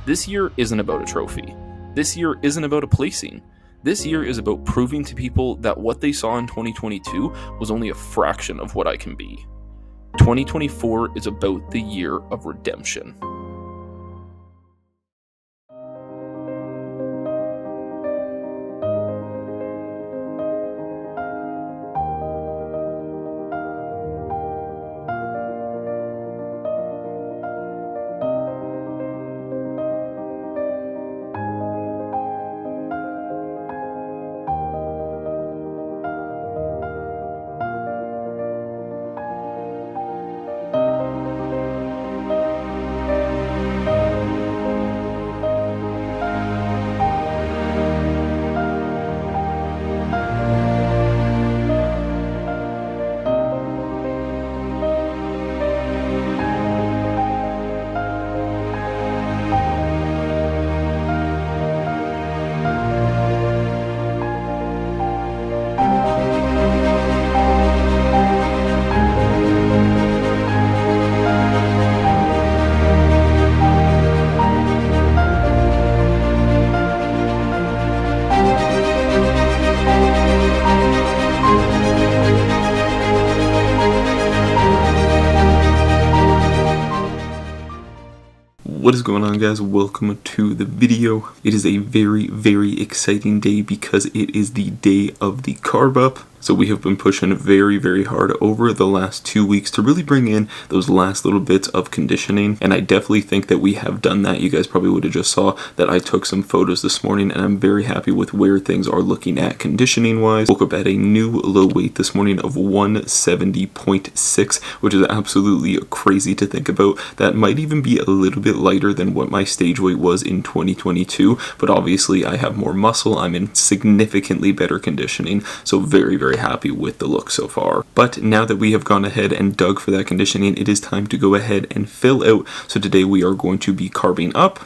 This year isn't about a trophy. This year isn't about a placing. This year is about proving to people that what they saw in 2022 was only a fraction of what I can be. 2024 is about the year of redemption. What is going on, guys? Welcome to the video. It is a very exciting day because it is the day of the carb-up. So we have been pushing very hard over the last 2 weeks to really bring in those last little bits of conditioning, and I definitely think that we have done that. You guys probably would have just saw that I took some photos this morning, and I'm very happy with where things are looking at conditioning wise. Woke up at a new low weight this morning of 170.6, which is absolutely crazy to think about. That might even be a little bit lighter than what my stage weight was in 2022, but obviously I have more muscle. I'm in significantly better conditioning, so very happy with the look so far. But now that we have gone ahead and dug for that conditioning, it is time to go ahead and fill out. So today we are going to be carbing up.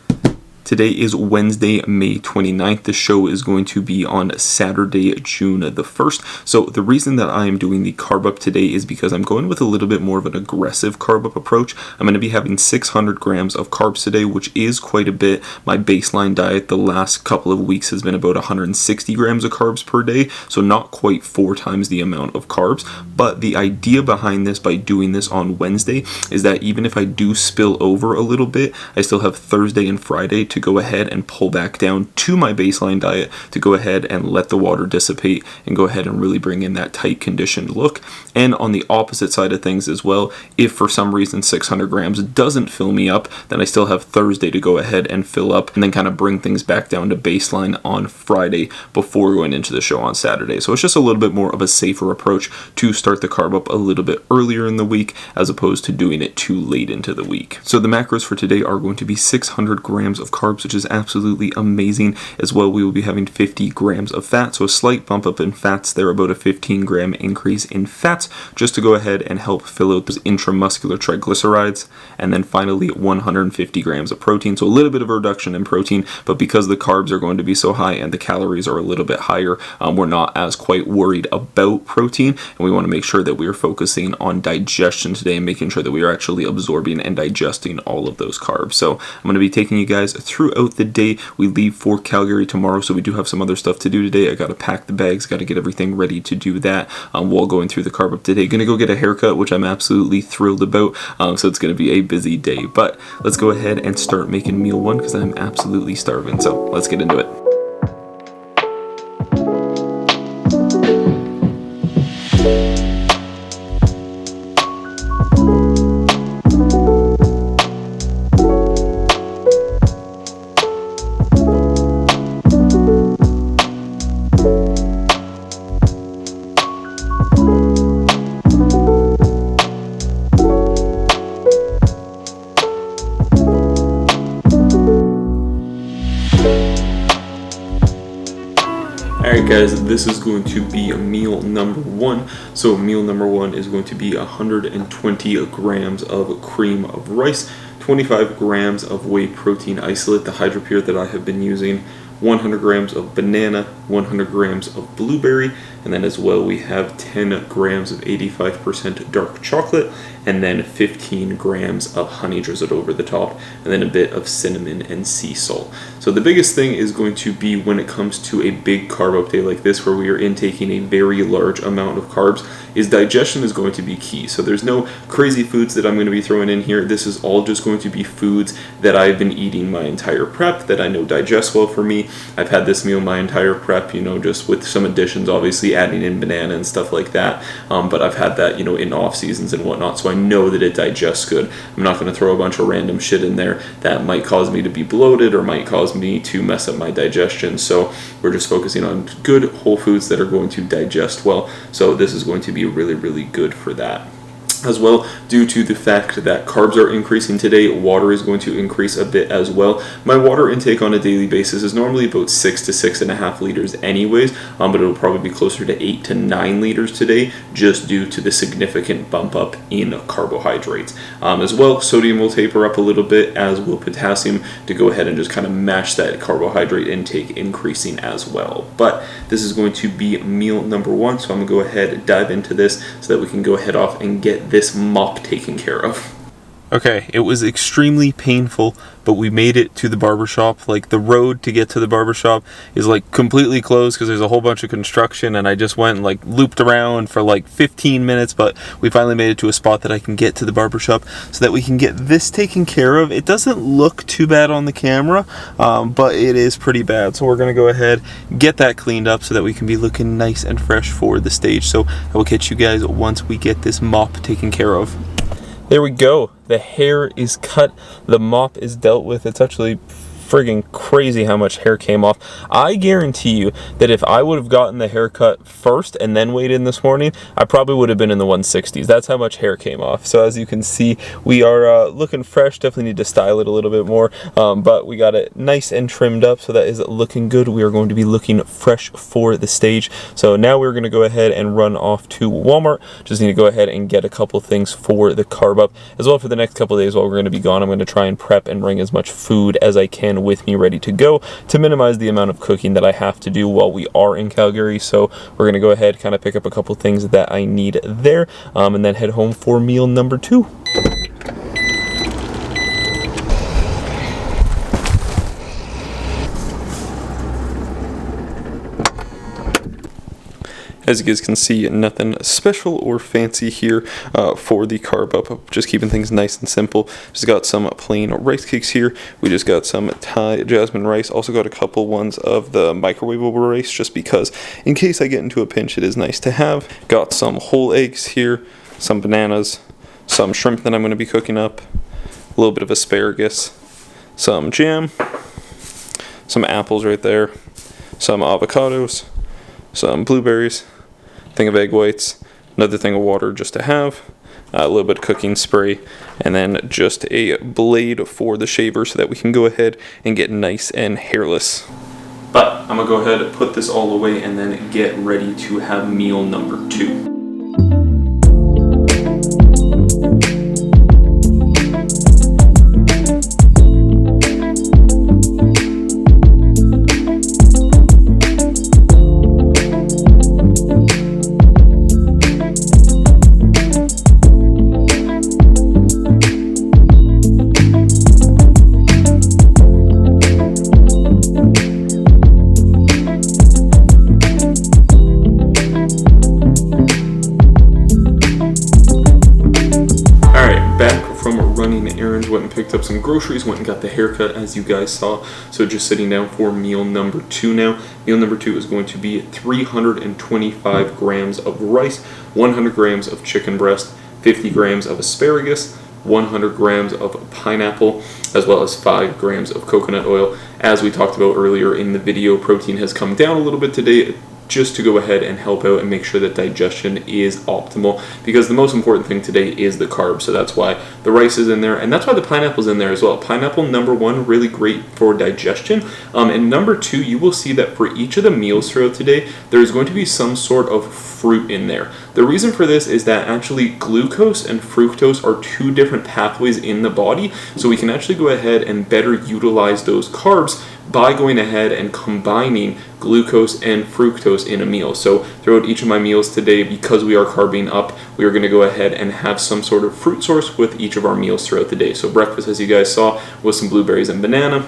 Today is Wednesday, May 29th. The show is going to be on Saturday, June the 1st. So the reason that I am doing the carb up today is because I'm going with a little bit more of an aggressive carb up approach. I'm going to be having 600 grams of carbs today, which is quite a bit. My baseline diet the last couple of weeks has been about 160 grams of carbs per day, so not quite 4 times the amount of carbs. But the idea behind this, by doing this on Wednesday, is that even if I do spill over a little bit, I still have Thursday and Friday to go ahead and pull back down to my baseline diet, to go ahead and let the water dissipate and go ahead and really bring in that tight conditioned look. And on the opposite side of things as well, if for some reason 600 grams doesn't fill me up, then I still have Thursday to go ahead and fill up and then kind of bring things back down to baseline on Friday before going into the show on Saturday. So it's just a little bit more of a safer approach to start the carb up a little bit earlier in the week as opposed to doing it too late into the week. So the macros for today are going to be 600 grams of carbs, which is absolutely amazing. As well, we will be having 50 grams of fat, so a slight bump up in fats there, about a 15 gram increase in fats, just to go ahead and help fill out those intramuscular triglycerides. And then finally 150 grams of protein, so a little bit of a reduction in protein, but because the carbs are going to be so high and the calories are a little bit higher, we're not as quite worried about protein, and we want to make sure that we are focusing on digestion today and making sure that we are actually absorbing and digesting all of those carbs. So I'm going to be taking you guys throughout the day. We leave for Calgary tomorrow, so we do have some other stuff to do today. I got to pack the bags, got to get everything ready to do that while going through the carb up today. Gonna go get a haircut, which I'm absolutely thrilled about, so it's gonna be a busy day. But let's go ahead and start making meal one because I'm absolutely starving. So let's get into it. Alright guys, this is going to be meal number one. So meal number one is going to be 120 grams of cream of rice, 25 grams of whey protein isolate, the HydroPure that I have been using, 100 grams of banana, 100 grams of blueberry, and then as well we have 10 grams of 85% dark chocolate, and then 15 grams of honey drizzled over the top, and then a bit of cinnamon and sea salt. So the biggest thing is going to be when it comes to a big carb up day like this, where we are intaking a very large amount of carbs, is digestion is going to be key. So there's no crazy foods that I'm going to be throwing in here. This is all just going to be foods that I've been eating my entire prep that I know digest well for me. I've had this meal my entire prep, just with some additions, obviously adding in banana and stuff like that. But I've had that, in off seasons and whatnot, so I know that it digests good. I'm not going to throw a bunch of random shit in there that might cause me to be bloated or might cause me to mess up my digestion. So we're just focusing on good whole foods that are going to digest well. So this is going to be really, really good for that. As well, due to the fact that carbs are increasing today, water is going to increase a bit as well. My water intake on a daily basis is normally about 6 to 6.5 liters anyways, but it'll probably be closer to 8 to 9 liters today, just due to the significant bump up in carbohydrates. As well, sodium will taper up a little bit, as will potassium, to go ahead and just kind of match that carbohydrate intake increasing as well. But this is going to be meal number 1, so I'm going to go ahead and dive into this so that we can go ahead off and get this mop taken care of. Okay, it was extremely painful, but we made it to the barbershop. Like, the road to get to the barbershop is like completely closed because there's a whole bunch of construction, and I just went and like looped around for like 15 minutes, but we finally made it to a spot that I can get to the barbershop so that we can get this taken care of. It doesn't look too bad on the camera, but it is pretty bad. So we're gonna go ahead, get that cleaned up so that we can be looking nice and fresh for the stage. So I will catch you guys once we get this mop taken care of. There we go. The hair is cut. The mop is dealt with. It's actually friggin' crazy how much hair came off. I guarantee you that if I would have gotten the haircut first and then weighed in this morning, I probably would have been in the 160s. That's how much hair came off. So as you can see, we are looking fresh. Definitely need to style it a little bit more, but we got it nice and trimmed up, so that is looking good. We are going to be looking fresh for the stage. So now we're going to go ahead and run off to Walmart. Just need to go ahead and get a couple things for the carb up. As well, for the next couple of days while we're going to be gone, I'm going to try and prep and bring as much food as I can with me ready to go to minimize the amount of cooking that I have to do while we are in Calgary. So we're going to go ahead, kind of pick up a couple things that I need there, and then head home for meal number 2. As you guys can see, nothing special or fancy here for the carb up. Just keeping things nice and simple. Just got some plain rice cakes here. We just got some Thai jasmine rice. Also got a couple ones of the microwavable rice, just because in case I get into a pinch, it is nice to have. Got some whole eggs here, some bananas, some shrimp that I'm going to be cooking up, a little bit of asparagus, some jam, some apples right there, some avocados, some blueberries, thing of egg whites, another thing of water just to have, a little bit of cooking spray, and then just a blade for the shaver so that we can go ahead and get nice and hairless. But I'm going to go ahead and put this all away and then get ready to have meal number 2. Went and picked up some groceries, went and got the haircut as you guys saw. So just sitting down for meal number 2 now. Meal number 2 is going to be 325 grams of rice, 100 grams of chicken breast, 50 grams of asparagus, 100 grams of pineapple, as well as 5 grams of coconut oil. As we talked about earlier in the video, protein has come down a little bit today, just to go ahead and help out and make sure that digestion is optimal, because the most important thing today is the carbs. So that's why the rice is in there, and that's why the pineapple's in there as well. Pineapple, number 1, really great for digestion, and number 2, you will see that for each of the meals throughout today, there's going to be some sort of fruit in there. The reason for this is that actually glucose and fructose are two different pathways in the body, so we can actually go ahead and better utilize those carbs by going ahead and combining glucose and fructose in a meal. So throughout each of my meals today, because we are carbing up, we are going to go ahead and have some sort of fruit source with each of our meals throughout the day. So breakfast, as you guys saw, was some blueberries and banana.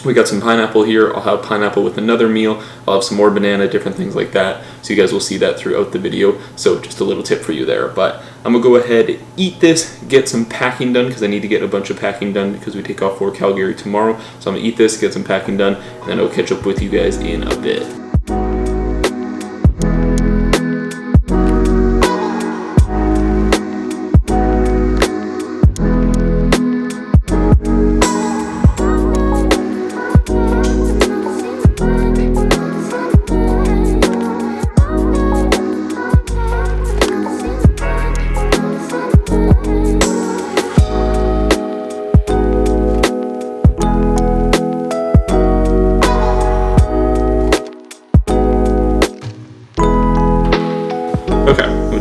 We got some pineapple here. I'll have pineapple with another meal. I'll have some more banana, different things like that. So you guys will see that throughout the video. So just a little tip for you there. But I'm going to go ahead, eat this, get some packing done because I need to get a bunch of packing done because we take off for Calgary tomorrow. So I'm going to eat this, get some packing done, and then I'll catch up with you guys in a bit.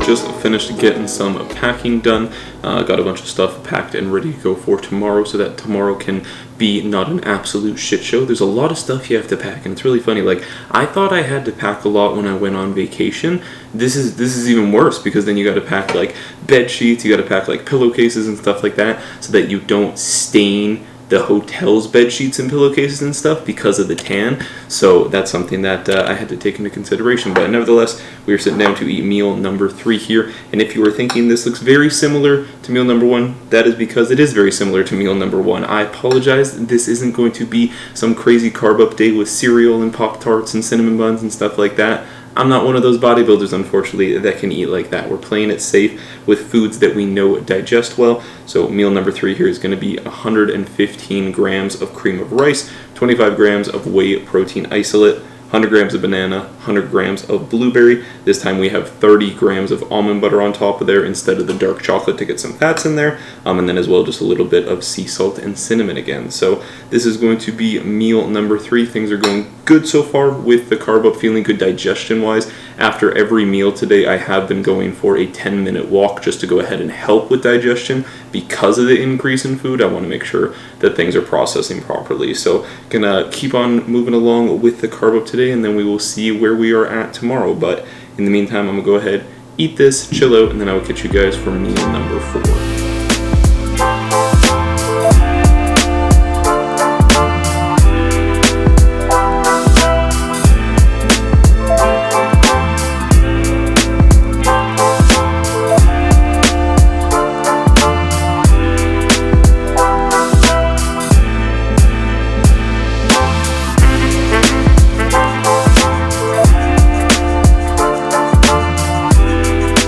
Just finished getting some packing done. Got a bunch of stuff packed and ready to go for tomorrow so that tomorrow can be not an absolute shit show. There's a lot of stuff you have to pack, and it's really funny. Like, I thought I had to pack a lot when I went on vacation. This is even worse because then you got to pack like bed sheets, you got to pack like pillowcases and stuff like that so that you don't stain the hotel's bed sheets and pillowcases and stuff because of the tan. So that's something that I had to take into consideration. But nevertheless, we are sitting down to eat meal number 3 here. And if you were thinking this looks very similar to meal number 1, that is because it is very similar to meal number 1. I apologize. This isn't going to be some crazy carb up day with cereal and Pop-Tarts and cinnamon buns and stuff like that. I'm not one of those bodybuilders, unfortunately, that can eat like that. We're playing it safe with foods that we know digest well. So meal number 3 here is going to be 115 grams of cream of rice, 25 grams of whey protein isolate, 100 grams of banana, 100 grams of blueberry. This time we have 30 grams of almond butter on top of there instead of the dark chocolate to get some fats in there. And then as well just a little bit of sea salt and cinnamon again. So this is going to be meal number 3. Things are going good so far with the carb up, feeling good digestion wise. After every meal today, I have been going for a 10-minute walk just to go ahead and help with digestion. Because of the increase in food, I want to make sure that things are processing properly. So gonna keep on moving along with the carb up today, and then we will see where we are at tomorrow. But in the meantime, I'm gonna go ahead, eat this, chill out, and then I will catch you guys for meal number 4.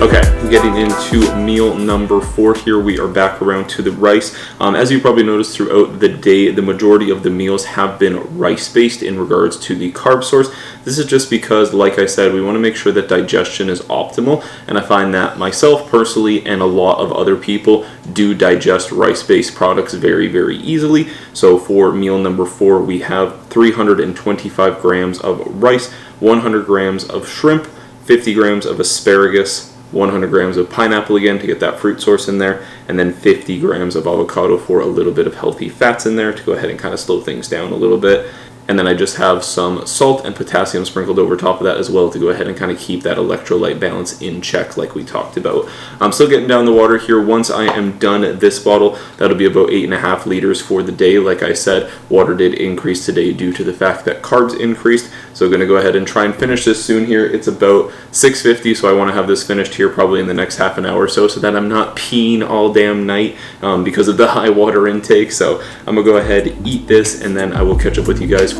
Okay, getting into meal number 4 here, we are back around to the rice. As you probably noticed throughout the day, the majority of the meals have been rice-based in regards to the carb source. This is just because, like I said, we want to make sure that digestion is optimal, and I find that myself personally and a lot of other people do digest rice-based products very, very easily. So for meal number 4, we have 325 grams of rice, 100 grams of shrimp, 50 grams of asparagus, 100 grams of pineapple again to get that fruit source in there, and then 50 grams of avocado for a little bit of healthy fats in there to go ahead and kind of slow things down a little bit. And then I just have some salt and potassium sprinkled over top of that as well to go ahead and kind of keep that electrolyte balance in check like we talked about. I'm still getting down the water here. Once I am done this bottle, that'll be about 8.5 liters for the day. Like I said, water did increase today due to the fact that carbs increased. So I'm going to go ahead and try and finish this soon here. It's about 6:50, so I want to have this finished here probably in the next half an hour or so that I'm not peeing all damn night because of the high water intake. So I'm going to go ahead, eat this, and then I will catch up with you guys.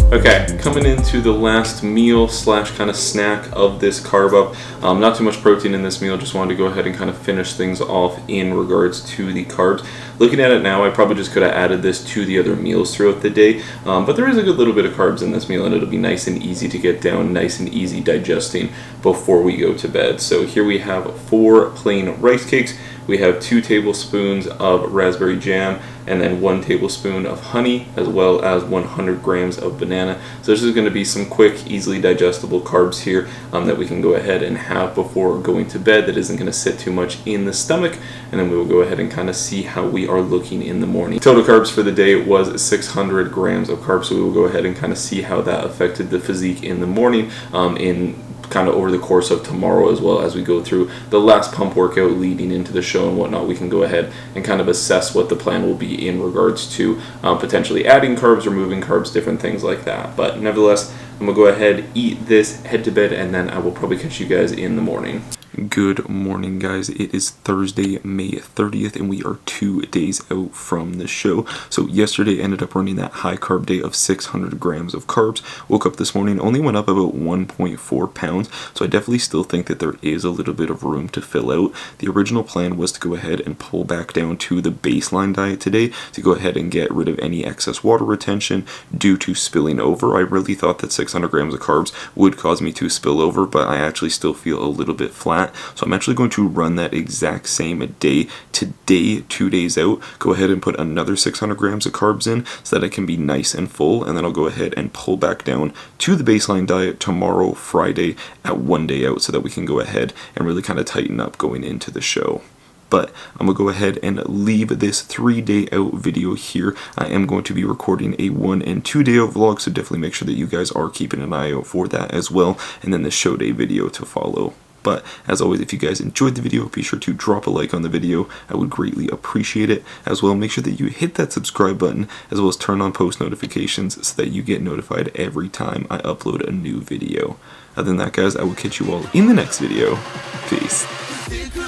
Okay, coming coming into the last meal slash kind of snack of this carb up. Not too much protein in this meal, just wanted to go ahead and kind of finish things off in regards to the carbs. Looking at it now, I probably just could have added this to the other meals throughout the day, but there is a good little bit of carbs in this meal, and it'll be nice and easy to get down, nice and easy digesting before we go to bed. So here we have 4 plain rice cakes. We have 2 tablespoons of raspberry jam, and then 1 tablespoon of honey, as well as 100 grams of banana. So this is going to be some quick, easily digestible carbs here that we can go ahead and have before going to bed, that isn't going to sit too much in the stomach, and then we will go ahead and kind of see how we are looking in the morning. Total carbs for the day was 600 grams of carbs, so we will go ahead and kind of see how that affected the physique in the morning in kind of over the course of tomorrow, as well as we go through the last pump workout leading into the show and whatnot. We can go ahead and kind of assess what the plan will be in regards to potentially adding carbs, removing carbs, different things like that. But nevertheless, I'm gonna go ahead, eat this, head to bed, and then I will probably catch you guys in the morning. Good morning, guys. It is Thursday, May 30th, and we are 2 days out from the show. So yesterday ended up running that high carb day of 600 grams of carbs. Woke up this morning, only went up about 1.4 pounds. So I definitely still think that there is a little bit of room to fill out. The original plan was to go ahead and pull back down to the baseline diet today to go ahead and get rid of any excess water retention due to spilling over. I really thought that 600 grams of carbs would cause me to spill over, but I actually still feel a little bit flat. So I'm actually going to run that exact same day today, 2 days out. Go ahead and put another 600 grams of carbs in so that it can be nice and full, and then I'll go ahead and pull back down to the baseline diet tomorrow, Friday, at 1 day out, so that we can go ahead and really kind of tighten up going into the show. But I'm going to go ahead and leave this 3-day out video here. I am going to be recording a 1 and 2 day out vlog, so definitely make sure that you guys are keeping an eye out for that as well, and then the show day video to follow. But as always, if you guys enjoyed the video, be sure to drop a like on the video. I would greatly appreciate it. As well, make sure that you hit that subscribe button, as well as turn on post notifications so that you get notified every time I upload a new video. Other than that, guys, I will catch you all in the next video. Peace.